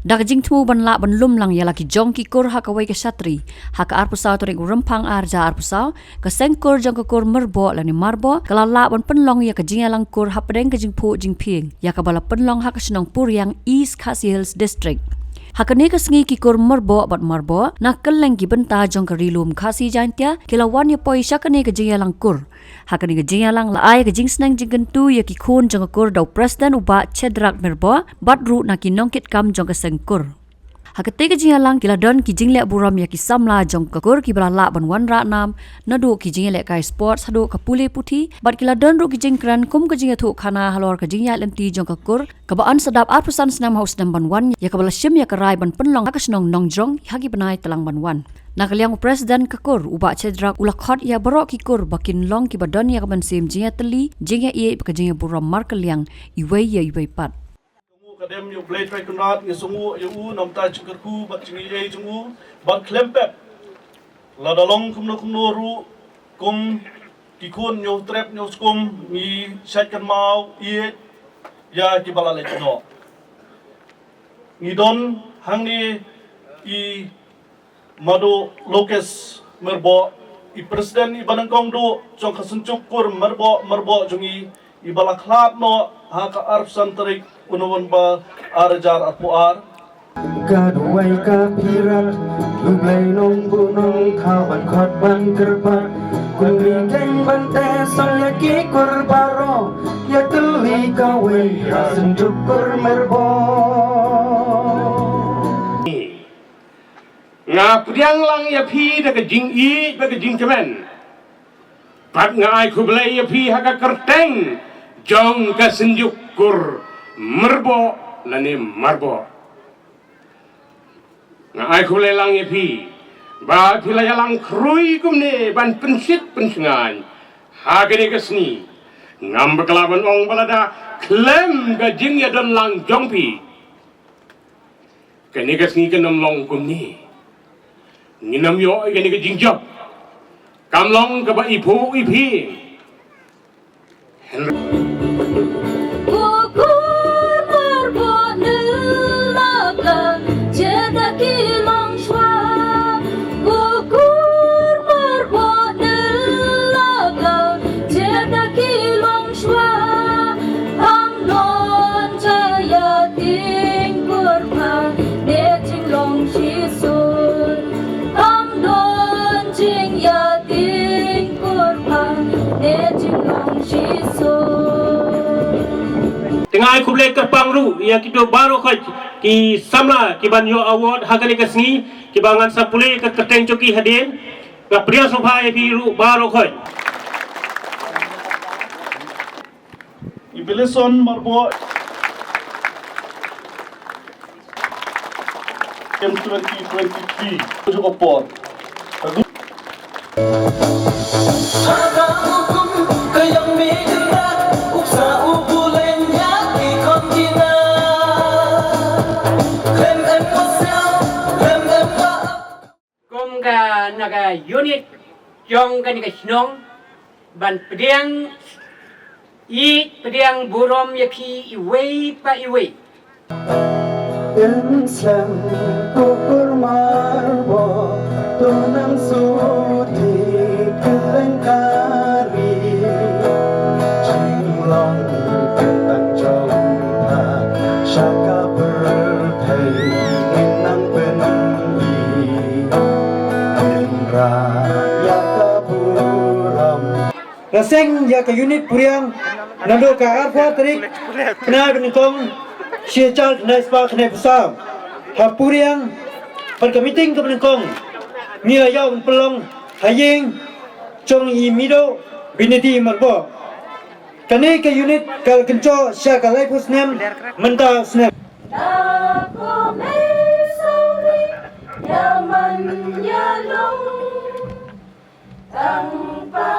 Dak jing tmu ban la ban lum lang ya laki Jong ki kur ha ka wai ka satri ha ka ar pusau tu ring rempang ar ja ar pusau ka sengkur Jong ka kur Myrboh la ni Marboh kala la ban Pynlong ya ka jing ya lang kur ha pedeng ka jing pu jing pieng ya ka bala Pynlong ha ka Shillong yang East Khasi Hills District. Hakane ka sengi ki kur Myrboh bat Marboh na keleng ki benta Jong ka rilum Khasi jantia kilawan ya poi syakane ka jing ya lang kur. Hakane ka jing ya lang la ai ka jing Snem jing gentu ya ki khun Jong ka kur dau President uba Chedrak Myrboh bat ru na ki nongkit kam Jong ka sengkur. Hakate ka jing ya lang kila don ki jing le buram ya ki samla Jong ka kur ki bala la ban wan ra nam nadu ki jing le kai sports hadu ka pule puthi bat kila don ru ki jing kran kum ka jing ya thu khana halor ka jing ya lenti Jong ka kur ka ba an sadap ar persan Snem house nam ban wan ya ka bala shim ya ka rai ban Pynlong ka Shillong Nongjrong hagi banai telang ban wan. Nakaliang Presiden kakur uba Chedrak ulakhat ya barok kikur bakin long ki badan ya kaban sim jinga teli jinga ie ka jinga buram markaliang iwei ya iwei pat. Kadem yo blade right kunat ngi sungu yo u nam ta chingku bat chingi ye chungu bat klempep la dalong kumno ru kum ki kun yo trap yo skum ni second mau ie ya ki bala le no ni don hang ni I madu lokes Myrboh I presiden I banangkong do jong kasencuk kur Myrboh jongi I bala khlap no ha ka arp santarik unawan ba arjar apuar Kaduai kapirat lublay nong bunong kawan kot ban kerbat kuning keng bante soyaki kurbaro ya teli kawe senjuk kur Myrboh nga priang lang ya phi da ka jing I ba ka jing kemen pat nga ai kublai ya phi ha ka kerteng Jong ka senjuk kur Myrboh lani Marboh nga ai kublai lang ya phi ba phi la ya lang krui kumne ban pensit pensengan ha gani ka sni ngam bekelaban ong balada klem ka jing ya don lang Jong phi kani ka sni ka nam long kumni nginam yo gani ka Jingdap kamlong ka ba ipu ipi Tengah aku boleh kerpang ru yang kita baru kau ki samla ki ban yo award hakali kasni ki bangan sapule ke keteng coki hadin ke pria sobha ki ru baru kau Ibilison Marboh M2023 tujuh opor naga unit Jong kan ka Shillong ban pedang burom ya phi iwei pa iwei Snem kur Marboh tunang suti kelengkari Shillong ketak Jong ta syaka berthei inang penyi raya kaburam raseng ya ka unit puriang nando ka arfa tarik kena beningkong siachal kena spa kena pusam ha puriang pan ka meeting ka beningkong nila yaw Pynlong haying Jong I mido biniti Marboh kani ka unit ka kenco sya ka lai Snem menta Snem Yaman yalong tanpa